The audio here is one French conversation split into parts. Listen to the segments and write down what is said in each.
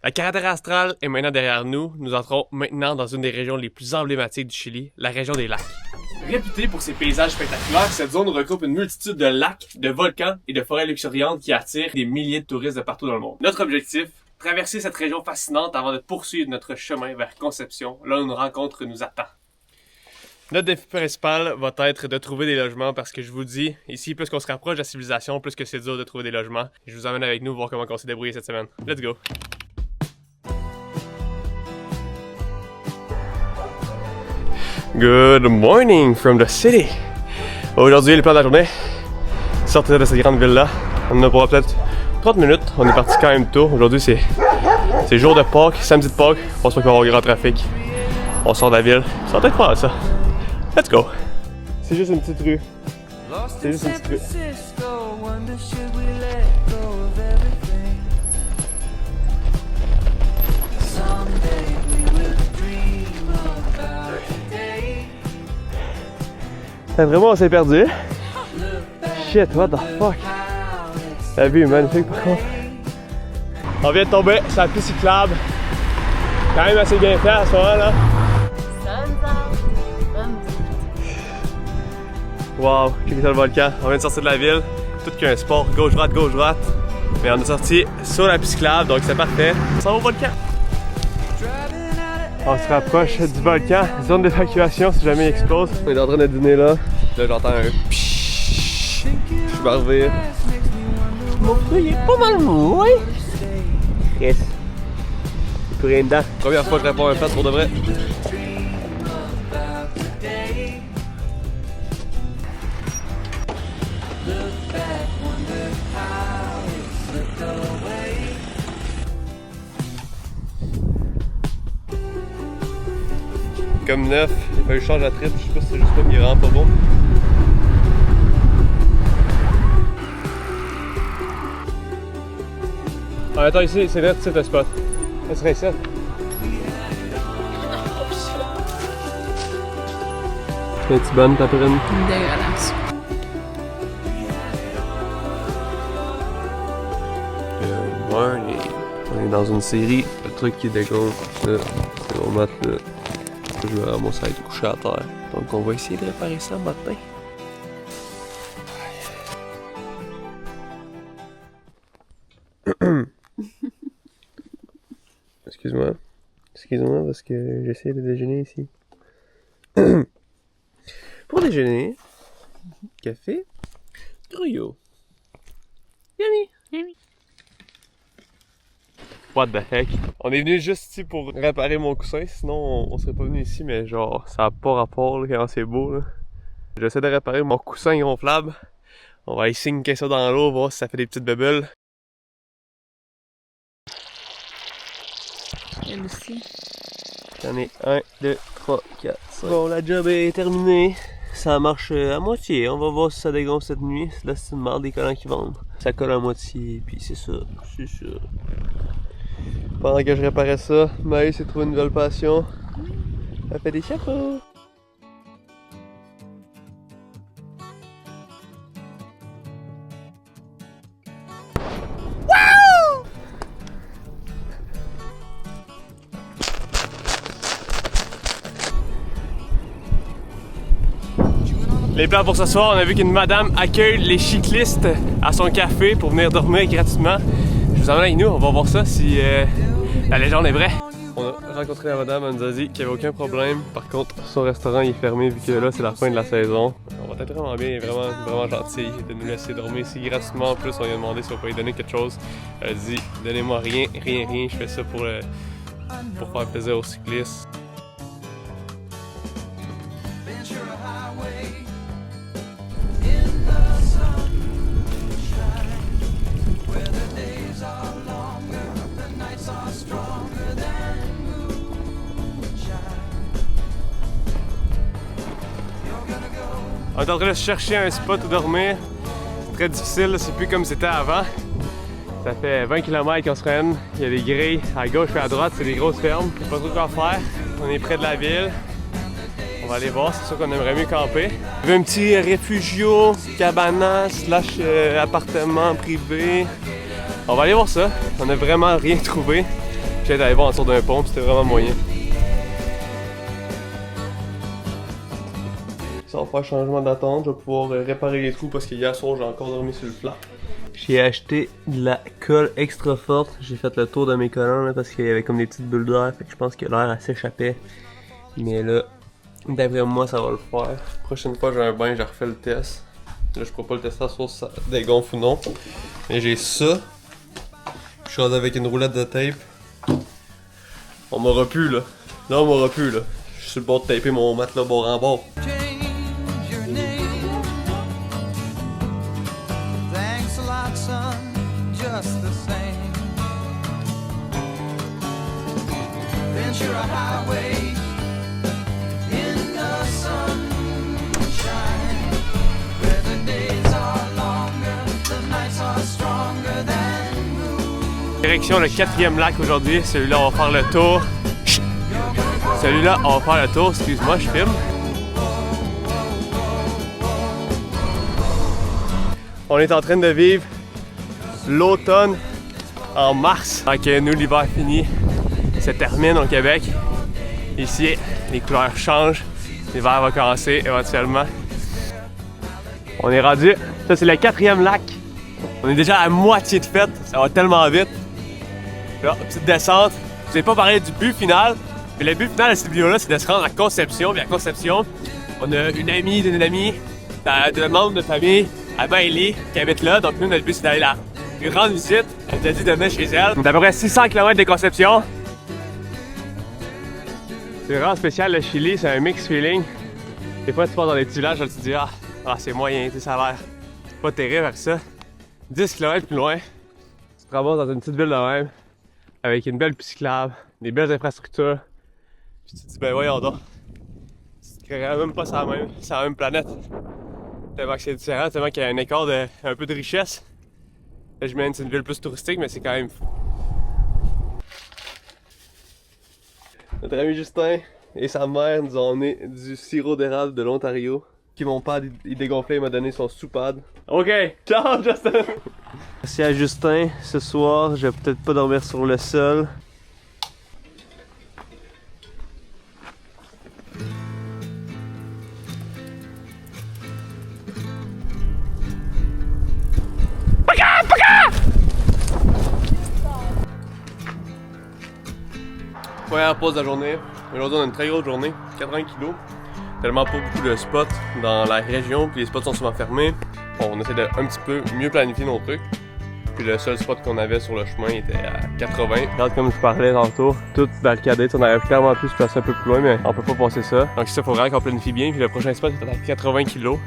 La carretera astrale est maintenant derrière nous. Nous entrons maintenant dans une des régions les plus emblématiques du Chili, la région des lacs. Réputée pour ses paysages spectaculaires, cette zone regroupe une multitude de lacs, de volcans et de forêts luxuriantes qui attirent des milliers de touristes de partout dans le monde. Notre objectif, traverser cette région fascinante avant de poursuivre notre chemin vers Concepción, là où une rencontre nous attend. Notre défi principal va être de trouver des logements parce que je vous dis, ici, plus qu'on se rapproche de la civilisation, plus que c'est dur de trouver des logements. Je vous emmène avec nous voir comment on s'est débrouillé cette semaine. Let's go! Good morning from the city! Aujourd'hui, le plan de la journée, sortir de cette grande ville-là. On en a pour peut-être 30 minutes. On est parti quand même tôt. Aujourd'hui, c'est jour de Pâques, samedi de Pâques. Je pense pas qu'il va y avoir grand trafic. On sort de la ville. Ça va peut-être faire ça. Let's go! C'est juste une petite rue. C'est juste une petite rue. Vraiment, on s'est perdu. Shit, what the fuck? La vue est magnifique par contre. On vient de tomber sur la piste cyclable. Quand même assez bien fait à ce moment-là. Wow, checker ça le volcan. On vient de sortir de la ville. Tout qu'un sport, gauche-droite, gauche-droite. Mais on est sorti sur la piste cyclable, donc c'est parfait. On s'en va au volcan. On se rapproche du volcan, zone d'évacuation si jamais il explose. On est en train de dîner là. Là j'entends un pshhh. Je me revire. Mon fruit il est pas mal mou, hein? Yes. J'ai plus rien dedans. Première fois que je réponds à un fait pour de vrai. Comme neuf, il a fallu changer la trip, je sais pas si c'est juste pas qu'il est vraiment pas bon. Ah, attends, ici, c'est net, c'est un spot. Ça serait ici. Es-tu bonne ta prune? Dégueulasse. Good morning. On est dans une série, le truc qui dégonfle, là, c'est mon mat là. Je vais ramasser à être couché à terre. Donc on va essayer de réparer ça matin. Excuse-moi. Excuse-moi parce que j'essaie de déjeuner ici. Pour déjeuner, café, gruyot. Yummy! Yummy! What the heck? On est venu juste ici pour réparer mon coussin, sinon on serait pas venu ici, mais genre ça a pas rapport là, quand c'est beau là. J'essaie de réparer mon coussin gonflable. On va essayer de ça dans l'eau, voir si ça fait des petites bubbles. Elle aussi. J'en ai 1, 2, 3, 4, 5. Bon, la job est terminée. Ça marche à moitié. On va voir si ça dégonfle cette nuit. Là, c'est une marde des collants qui vendent. Ça colle à moitié, puis c'est ça. C'est ça. Pendant que je réparais ça, Maë s'est trouvé une nouvelle passion. Elle fait des chapeaux. Les plans pour ce soir, on a vu qu'une madame accueille les cyclistes à son café pour venir dormir gratuitement. Je vous emmène avec nous, on va voir ça si la légende est vraie. On a rencontré la madame, elle nous a dit qu'il n'y avait aucun problème. Par contre, son restaurant il est fermé vu que là c'est la fin de la saison. On va être vraiment bien, vraiment gentil de nous laisser dormir ici gratuitement. En plus, on lui a demandé si on peut lui donner quelque chose. Elle a dit donnez-moi rien, je fais ça pour faire plaisir aux cyclistes. On est en train de chercher un spot où dormir. C'est très difficile, c'est plus comme c'était avant. Ça fait 20 km qu'on se prenne. Il y a des grilles à gauche et à droite, c'est des grosses fermes. Il n'y a pas trop quoi faire. On est près de la ville. On va aller voir, c'est sûr qu'on aimerait mieux camper. Il y a un petit réfugio, cabana, / appartement privé. On va aller voir ça. On n'a vraiment rien trouvé. j'étais allé voir en dessous d'un pont, c'était vraiment moyen. Ça va faire changement d'attente, je vais pouvoir réparer les trous parce que hier soir j'ai encore dormi sur le plat. J'ai acheté de la colle extra forte, j'ai fait le tour de mes collants là, parce qu'il y avait comme des petites bulles d'air, fait que je pense que l'air s'échappait. Mais là, d'après moi ça va le faire. Prochaine fois j'ai un bain, je refais le test. Là je pourrais pas le tester à source ça dégonfle ou non. Mais j'ai ça. Je suis rendu avec une roulette de tape. On m'aura pu là. Là on m'aura pu là. Je suis sur le bord de taper mon matelas bord en bord. Direction le 4e lac aujourd'hui, celui-là on va faire le tour. Celui-là on va faire le tour, excuse-moi je filme. On est en train de vivre l'automne en mars. Donc nous l'hiver fini, se termine au Québec. Ici les couleurs changent, l'hiver va commencer éventuellement. On est rendu, ça c'est le 4e lac. On est déjà à moitié de fête, ça va tellement vite. Là, petite descente. Je n'ai pas parlé du but final, mais le but final de cette vidéo-là, c'est de se rendre à Conception. Puis à Conception, on a une amie d'une amie, de membre de famille, à Bailey, qui habite là. Donc nous, notre but, c'est d'aller là. Une grande visite. Elle nous a dit de venir chez elle. On est à peu près 600 km de Conception. C'est vraiment spécial le Chili, c'est un mix feeling. Des fois, tu pars dans des petits villages, là, tu te dis, ah c'est moyen, ça a l'air pas terrible avec ça. 10 km plus loin, tu te ramasses dans une petite ville de même. Avec une belle piste cyclable, des belles infrastructures. Puis tu te dis, ben voyons donc. Tu te créerais même pas sur la même planète. Tellement que c'est différent, tellement qu'il y a un écart de un peu de richesse. Là, je mène, c'est une ville plus touristique, mais c'est quand même fou. Notre ami Justin et sa mère nous ont emmené du sirop d'érable de l'Ontario. Qui mon pad, il dégonflait, il m'a donné son soupade. Ok, ciao Justin! Merci à Justin, ce soir, je vais peut-être pas dormir sur le sol. Première pause de la journée. Aujourd'hui on a une très grosse journée, 80 kg. Tellement pas beaucoup de spots dans la région, puis les spots sont souvent fermés. Bon, on essaie de un petit peu mieux planifier nos trucs. Puis le seul spot qu'on avait sur le chemin était à 80. Regarde comme je parlais tantôt, tout barricadé, on aurait clairement pu se passer un peu plus loin, mais on peut pas passer ça. Donc ça, faut vraiment qu'on planifie bien. Puis le prochain spot est à 80 kg.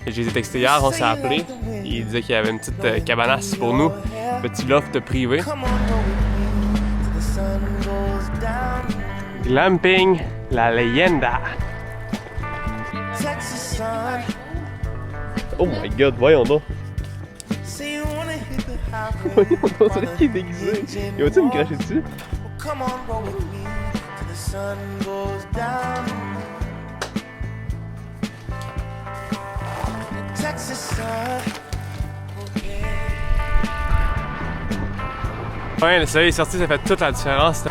Et je les ai textés hier, on s'est appelé. Il disait qu'il y avait une petite cabanasse pour nous, petit loft privé. Glamping, la leyenda. Oh my god, voyons donc! Voyons donc, c'est là qui est déguisé! Il va-tu me cracher dessus? Ouais, le soleil est sorti, ça fait toute la différence. C'est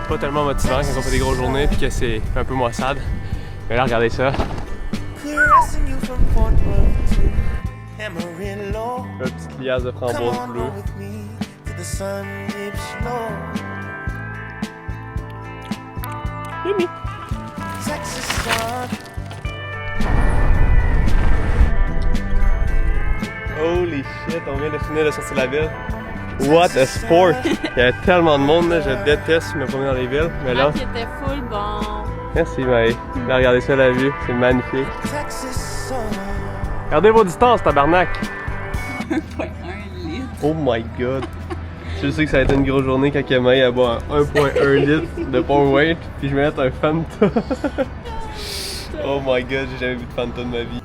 pas tellement motivant quand on fait des grosses journées puis que c'est un peu maussade. Mais là, regardez ça. Une petite liasse de framboise bleue. Yummy! Holy shit, on vient de finir de sortir de la ville. What a sport! Il y avait tellement de monde, là, je déteste me promener dans les villes. Mais là, qui était full bon. Merci Maë. Là, regardez ça la vue, c'est magnifique. Regardez vos distances, tabarnak! 1,1 litre. Oh my god! Je sais que ça va être une grosse journée quand Maë a boit 1,1 litre de power weight, puis je vais mettre un Fanta. Oh my god, j'ai jamais vu de Fanta de ma vie.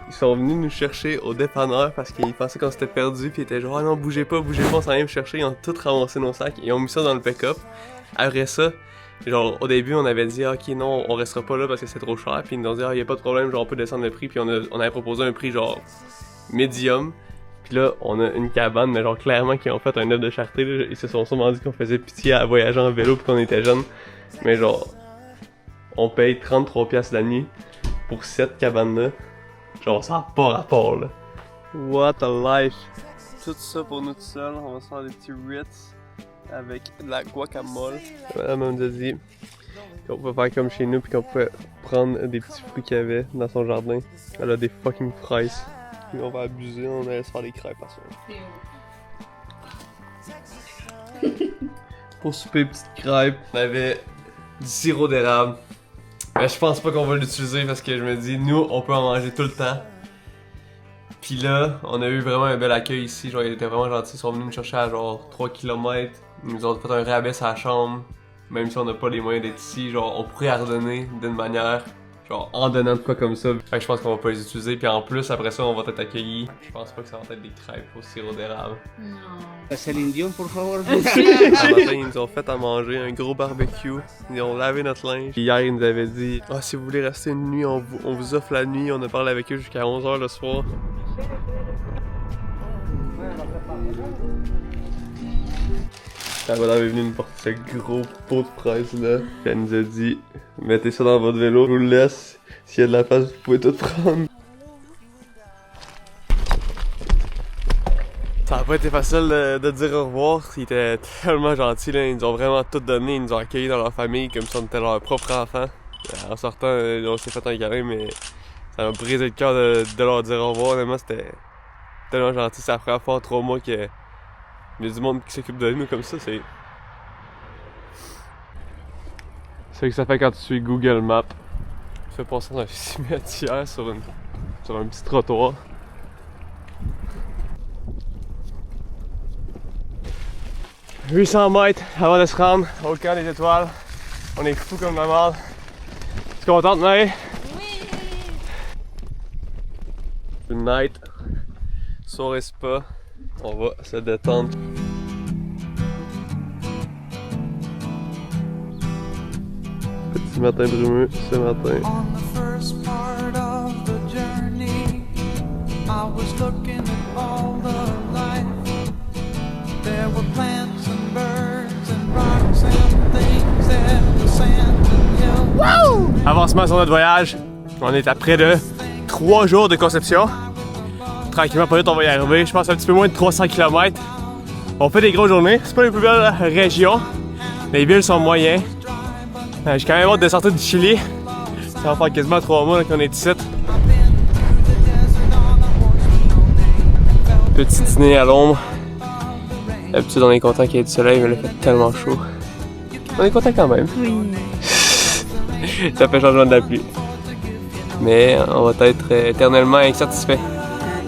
Ils sont venus nous chercher au dépanneur parce qu'ils pensaient qu'on s'était perdu, puis ils étaient genre ah non, bougez pas, on s'en vient me chercher. Ils ont tout ramassé nos sacs, ils ont mis ça dans le pick-up. Après ça, genre au début on avait dit ok non on restera pas là parce que c'est trop cher, puis ils nous ont dit ah y a pas de problème, genre on peut descendre le prix, puis on avait proposé un prix genre medium, Puis là, on a une cabane, mais genre clairement qui ont fait un œuvre de charité. Là. Ils se sont sûrement dit qu'on faisait pitié à voyager en vélo puis qu'on était jeunes. Mais genre, on paye 33$ la nuit pour cette cabane-là. Genre, ça n'a pas rapport là. What a life! Tout ça pour nous tout seuls. On va se faire des petits Ritz avec de la guacamole. Madame nous a dit qu'on pouvait faire comme chez nous puis qu'on pouvait prendre des petits fruits qu'il y avait dans son jardin. Elle a des fucking fraises. Puis on va abuser, on allait se faire des crêpes par ça. Pour souper, petite crêpe, on avait du sirop d'érable. Mais je pense pas qu'on va l'utiliser parce que je me dis, nous, on peut en manger tout le temps. Puis là, on a eu vraiment un bel accueil ici, genre ils étaient vraiment gentils, ils sont venus nous chercher à genre 3 km. Ils nous ont fait un rabais à la chambre, même si on n'a pas les moyens d'être ici, genre on pourrait redonner d'une manière, genre en donnant de quoi comme ça. Fait que je pense qu'on va pas les utiliser, puis en plus après ça on va être accueillis. Je pense pas que ça va être des crêpes au sirop d'érable. Non. Céline Dion, pour favor. Ce matin, ils nous ont fait à manger un gros barbecue. Ils ont lavé notre linge. Puis hier, ils nous avaient dit « Ah, si vous voulez rester une nuit, on vous offre la nuit. » On a parlé avec eux jusqu'à 11h le soir. La madame est venue nous porter ce gros pot de fraise là. Puis elle nous a dit « Mettez ça dans votre vélo, je vous le laisse. S'il y a de la place, vous pouvez tout prendre. » Ça a pas été facile de dire au revoir, ils étaient tellement gentils là, ils nous ont vraiment tout donné, ils nous ont accueillis dans leur famille comme si on était leur propre enfant. En sortant, on s'est fait un câlin, mais ça m'a brisé le cœur de leur dire au revoir, honnêtement c'était tellement gentil, c'est la première fois en 3 mois qu'il y a du monde qui s'occupe de nous comme ça, c'est ce que ça fait quand tu suis Google Maps. Tu fais passer dans un cimetière sur un petit trottoir. « 800 mètres avant de se rendre au camp des étoiles. On est fou comme la merde. Tu es contente, Maë? Oui! Une night, soirée spa. On va se détendre. Petit matin brumeux ce matin. On the first part of the journey, I was looking at all the life. There were plants and birds and rocks and things that the sand and hills. Wouh! Avancement sur notre voyage. On est à près de 3 jours de conception. Tranquillement, pas vite, on va y arriver. Je pense un petit peu moins de 300 km. On fait des grosses journées. C'est pas les plus belles régions. Les villes sont moyennes. J'ai quand même hâte de sortir du Chili. Ça va faire quasiment 3 mois qu'on est ici. Petit dîner à l'ombre. D'habitude, on est content qu'il y ait du soleil, mais là, il fait tellement chaud. On est content quand même. Oui. Ça fait changement de la pluie. Mais on va être éternellement insatisfait.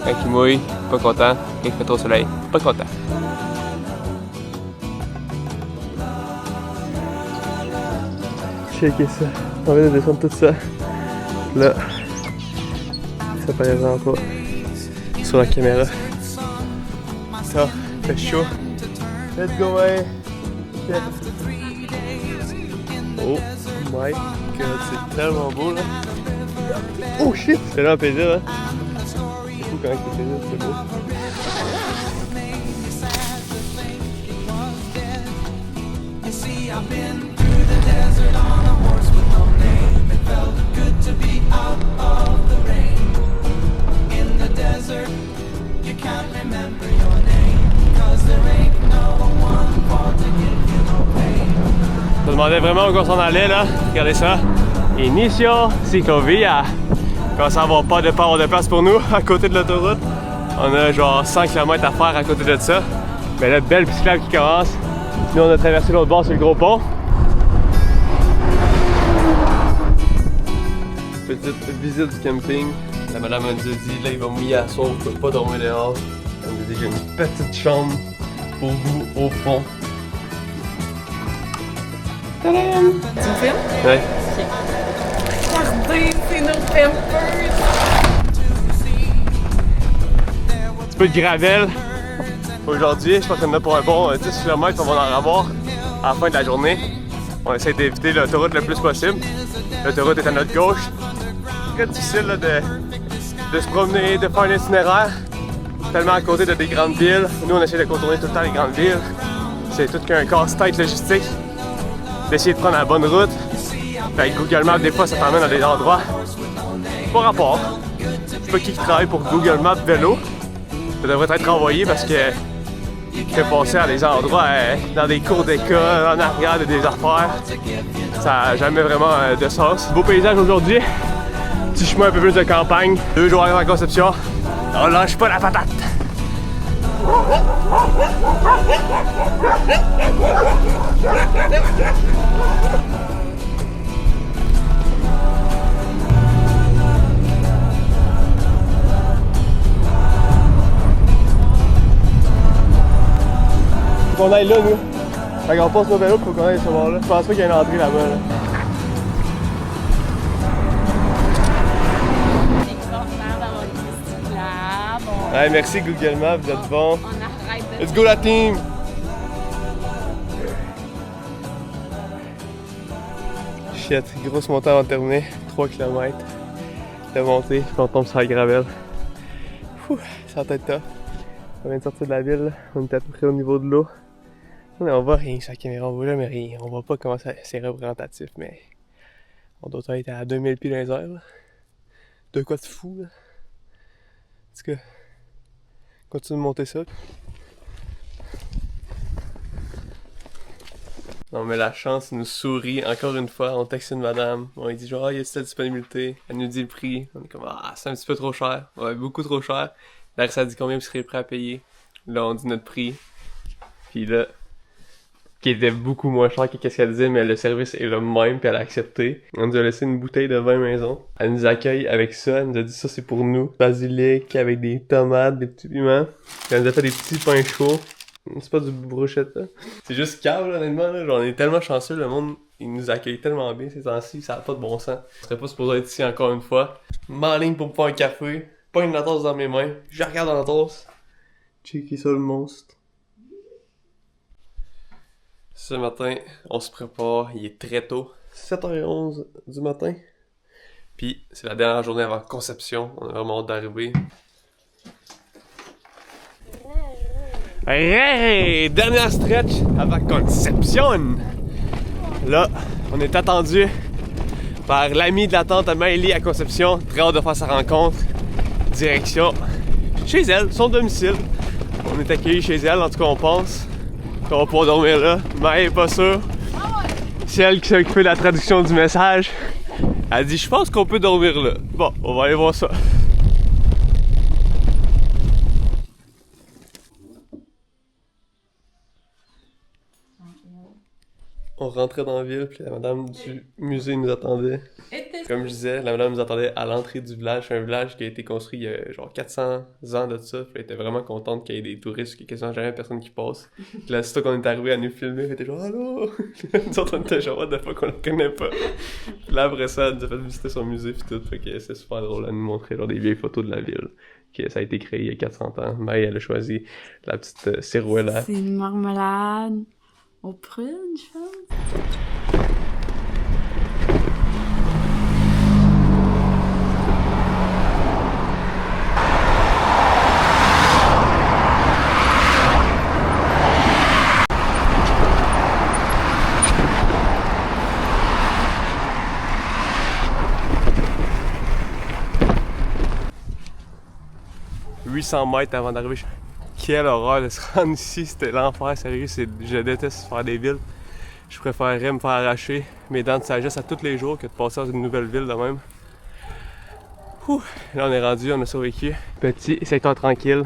Quand il mouille, pas content. Quand il fait trop soleil, pas content. Checkez ça. On vient de descendre tout ça. Là, ça paraît vraiment pas sur la caméra. Ça fait chaud. Let's go, hey! Yeah. Oh my god, c'est tellement beau là! Oh shit! C'est là un plaisir, hein? C'est fou quand même que c'est plaisir, c'est beau. You see, I've been through the desert on a horse with no name. It felt good to be out of the rain. In the desert, you can't remember your name, 'cause there ain't no one for to give you no pain. Je me demandais vraiment où on s'en allait là. Regardez ça. Inicio Ciclovia. Quand ça va pas de part ou de place pour nous, à côté de l'autoroute. On a genre 100 km à faire à côté de ça. Mais là, belle piscine qui commence. Nous, on a traversé l'autre bord sur le gros pont. Petite visite du camping. La madame nous a dit, là, il va mouiller à soir, vous pouvez pas dormir dehors. Elle nous a dit, j'ai une petite chambre pour vous au fond. Tadam! Tu me filmes? Ouais. Regardez, c'est nos Pampers! Un petit peu de gravel. Aujourd'hui, je pense qu'on en a pour un bon 10 km, on va en avoir à la fin de la journée. On essaie d'éviter l'autoroute le plus possible. L'autoroute est à notre gauche. C'est très difficile là, de se promener, de faire un itinéraire. tellement à côté de des grandes villes. Nous, on essaie de contourner tout le temps les grandes villes. C'est tout qu'un casse-tête logistique d'essayer de prendre la bonne route. Fait que Google Maps, des fois, ça t'emmène à des endroits pas rapport. Je sais pas qui travaille pour Google Maps vélo. Ça devrait être envoyé parce que fait passer à des endroits dans des cours d'école, en arrière de des affaires. Ça n'a jamais vraiment de sens. Beau paysage aujourd'hui. Petit chemin un peu plus de campagne. 2 jours avant la Conception. On lâche pas la patate. Faut qu'on aille là, nous. Fait qu'on passe nos vélos, faut qu'on aille ce bord-là. Je pense pas qu'il y ait une entrée là-bas. Là. Extraordinaire d'avoir une petite là. Ouais, merci Google Maps, vous êtes bon. On arrête de... Let's go la team! Shit, grosse montée avant de terminer. 3 km de montée, puis on tombe sur la gravelle. Ouh, ça va être top. On vient de sortir de la ville, là. On est à peu près au niveau de l'eau. On voit rien sur la caméra, on voit jamais rien. On voit pas comment c'est représentatif, mais on doit être à 2000 pieds dans les airs. Là. De quoi de fou, là. En tout cas, continue de monter ça. Non mais la chance nous sourit encore une fois, on texte une madame, on lui dit genre ah, y a cette disponibilité, elle nous dit le prix, on est comme ah c'est un petit peu trop cher, ouais beaucoup trop cher. Là ça dit combien vous serez prêt à payer, là on dit notre prix, puis là qui était beaucoup moins cher que qu'est-ce qu'elle disait mais le service est le même puis elle a accepté. On nous a laissé une bouteille de vin maison, elle nous accueille avec ça, elle nous a dit ça c'est pour nous, basilic avec des tomates, des petits piments, puis elle nous a fait des petits pains chauds. C'est pas du brochette là. C'est juste câble honnêtement là. Genre, on est tellement chanceux, le monde il nous accueille tellement bien ces temps-ci, ça a pas de bon sens. Je serais pas supposé être ici encore une fois. M'enligne pour me faire un café, pas une tasse dans mes mains, je regarde dans la tasse. Checker ça le monstre. Ce matin, on se prépare, il est très tôt, 7h11 du matin. Puis c'est la dernière journée avant Conception, on a vraiment hâte d'arriver. Hey! Dernière stretch avant Conception! Là, on est attendu par l'ami de la tante à Maëlie à Conception. Très hâte de faire sa rencontre. Direction chez elle, son domicile. On est accueillis chez elle, en tout cas on pense qu'on va pouvoir dormir là. Mais elle est pas sûre. C'est elle qui s'est occupée de la traduction du message. Elle dit je pense qu'on peut dormir là. Bon, on va aller voir ça. On rentrait dans la ville, puis la madame du musée nous attendait. Comme je disais, la madame nous attendait à l'entrée du village. C'est un village qui a été construit il y a genre 400 ans de ça. Puis elle était vraiment contente qu'il y ait des touristes, qu'il y ait quasiment jamais personne qui passe. Puis là, c'est toi qu'on est arrivé à nous filmer, elle était genre « Allô! » Nous autres, on était genre « What the fuck, on la connaît pas. » Puis là, après ça, elle nous a fait visiter son musée, puis tout. Fait que c'est super drôle à nous montrer genre des vieilles photos de la ville. Que ça a été créé il y a 400 ans. Mais elle a choisi la petite cirouella. C'est une marmelade aux prunes, je pense. « 800 mètres avant d'arriver. Quelle horreur de se rendre ici, c'était l'enfer, sérieux, je déteste faire des villes. Je préférerais me faire arracher mes dents de sagesse à tous les jours que de passer dans une nouvelle ville de même. Ouh, là on est rendu, on a survécu. Petit secteur tranquille,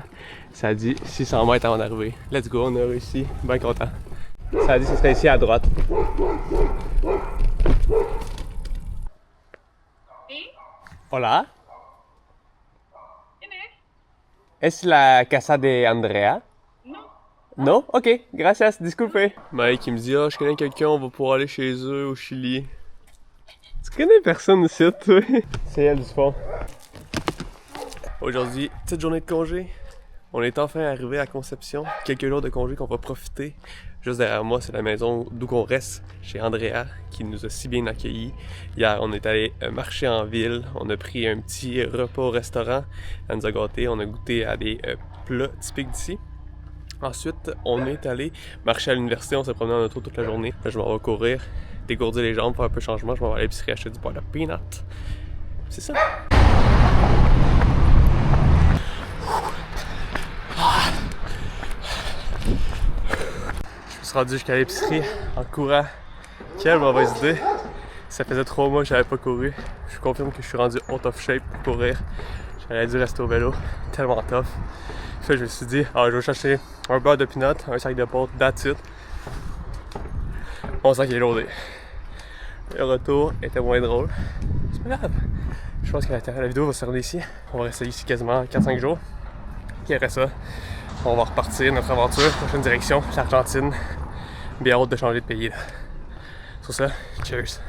ça dit 600 mètres avant d'arriver. Let's go, on a réussi, bien content. Ça a dit que ce serait ici à droite. Hola. ¿Es la casa de Andrea? Non. Non? Ok, gracias, disculpe. Mike, il me dit, ah, je connais quelqu'un, on va pouvoir aller chez eux au Chili. Tu connais personne ici, toi? C'est elle du fond. Aujourd'hui, petite journée de congé. On est enfin arrivé à Conception. Quelques jours de congé qu'on va profiter. Juste derrière moi, c'est la maison d'où qu'on reste, chez Andrea, qui nous a si bien accueillis. Hier, on est allé marcher en ville, on a pris un petit repas au restaurant, elle nous a gâtés, on a goûté à des plats typiques d'ici. Ensuite, on est allé marcher à l'université, on s'est promené en auto toute la journée. Là, je m'en vais courir, dégourdir les jambes, faire un peu de changement, je m'en vais à l'épicerie acheter du beurre de peanut. C'est ça. Je me suis rendu jusqu'à l'épicerie en courant. Quelle mauvaise idée! Ça faisait 3 mois que j'avais pas couru. Je confirme que je suis rendu out of shape pour courir. J'aurais dû rester au vélo. Tellement tough. Fait que je me suis dit, je vais chercher un beurre de peanut, un sac de pâtes, that's it. Mon sac est loadé. Le retour était moins drôle. C'est pas grave. Je pense que la vidéo va se terminer ici. On va rester ici quasiment 4-5 jours. Puis après ça, on va repartir notre aventure, prochaine direction, l'Argentine. Bien hâte de changer de pays là. Sur ça, cheers!